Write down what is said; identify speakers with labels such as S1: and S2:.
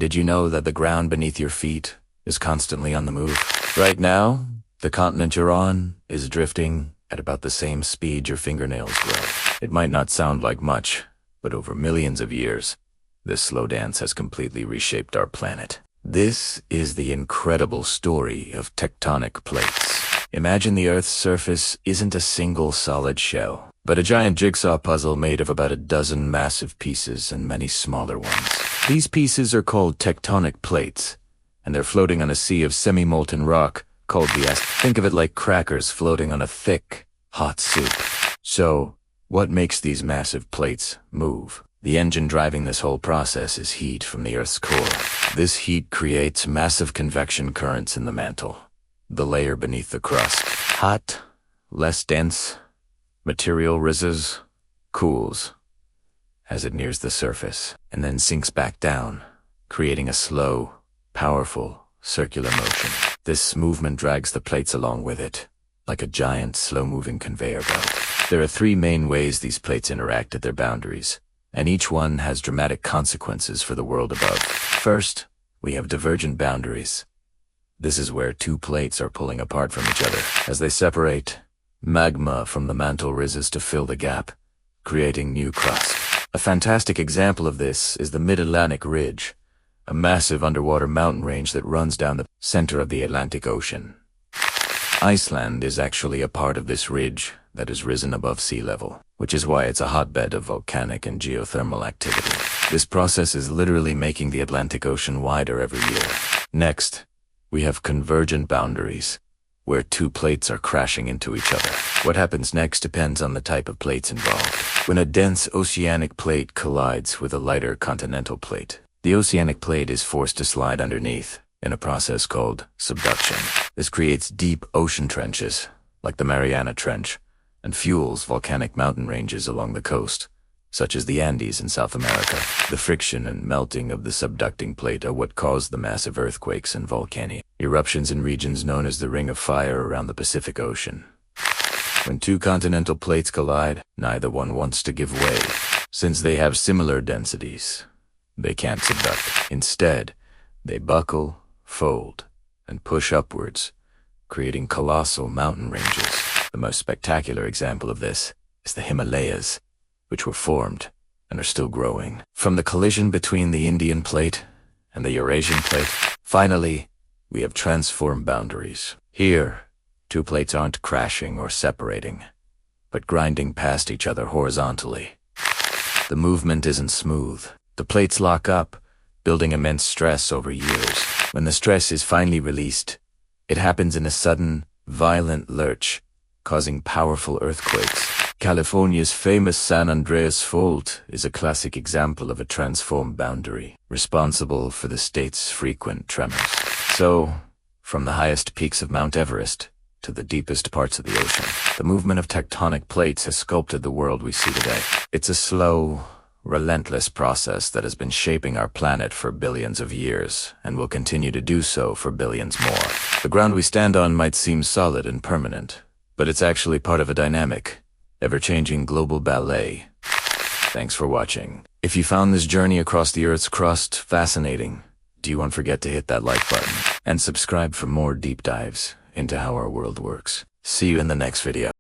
S1: Did you know that the ground beneath your feet is constantly on the move? Right now, the continent you're on is drifting at about the same speed your fingernails grow. It might not sound like much, but over millions of years, this slow dance has completely reshaped our planet. This is the incredible story of tectonic plates. Imagine the Earth's surface isn't a single solid shell, but a giant jigsaw puzzle made of about a dozen massive pieces and many smaller ones. These pieces are called tectonic plates, and they're floating on a sea of semi-molten rock called the Think of it like crackers floating on a thick, hot soup. So, what makes these massive plates move? The engine driving this whole process is heat from the Earth's core. This heat creates massive convection currents in the mantle, the layer beneath the crust. Hot, less dense, material rises, cools as it nears the surface, and then sinks back down, creating a slow, powerful, circular motion. This movement drags the plates along with it, like a giant, slow-moving conveyor belt. There are three main ways these plates interact at their boundaries, and each one has dramatic consequences for the world above. First, we have divergent boundaries. This is where two plates are pulling apart from each other. As they separate, magma from the mantle rises to fill the gap, creating new crust. A fantastic example of this is the Mid-Atlantic Ridge, a massive underwater mountain range that runs down the center of the Atlantic Ocean. Iceland is actually a part of this ridge that has risen above sea level, which is why it's a hotbed of volcanic and geothermal activity. This process is literally making the Atlantic Ocean wider every year. Next, we have convergent boundaries, where two plates are crashing into each other. What happens next depends on the type of plates involved. When a dense oceanic plate collides with a lighter continental plate, the oceanic plate is forced to slide underneath in a process called subduction. This creates deep ocean trenches, like the Mariana Trench, and fuels volcanic mountain ranges along the coast, such as the Andes in South America. The friction and melting of the subducting plate are what cause the massive earthquakes and volcanic eruptions in regions known as the Ring of Fire around the Pacific Ocean. When two continental plates collide, neither one wants to give way. Since they have similar densities, they can't subduct. Instead, they buckle, fold, and push upwards, creating colossal mountain ranges. The most spectacular example of this is the Himalayas, which were formed and are still growing from the collision between the Indian plate and the Eurasian plate. Finally, we have transform boundaries. Here, two plates aren't crashing or separating, but grinding past each other horizontally. The movement isn't smooth. The plates lock up, building immense stress over years. When the stress is finally released, it happens in a sudden, violent lurch, causing powerful earthquakes. California's famous San Andreas Fault is a classic example of a transformed boundary, responsible for the state's frequent tremors. So, from the highest peaks of Mount Everest to the deepest parts of the ocean, the movement of tectonic plates has sculpted the world we see today. It's a slow, relentless process that has been shaping our planet for billions of years, and will continue to do so for billions more. The ground we stand on might seem solid and permanent, but it's actually part of a dynamic, ever-changing global ballet. Thanks for watching. If you found this journey across the Earth's crust fascinating, don't forget to hit that like button and subscribe for more deep dives into how our world works. See you in the next video.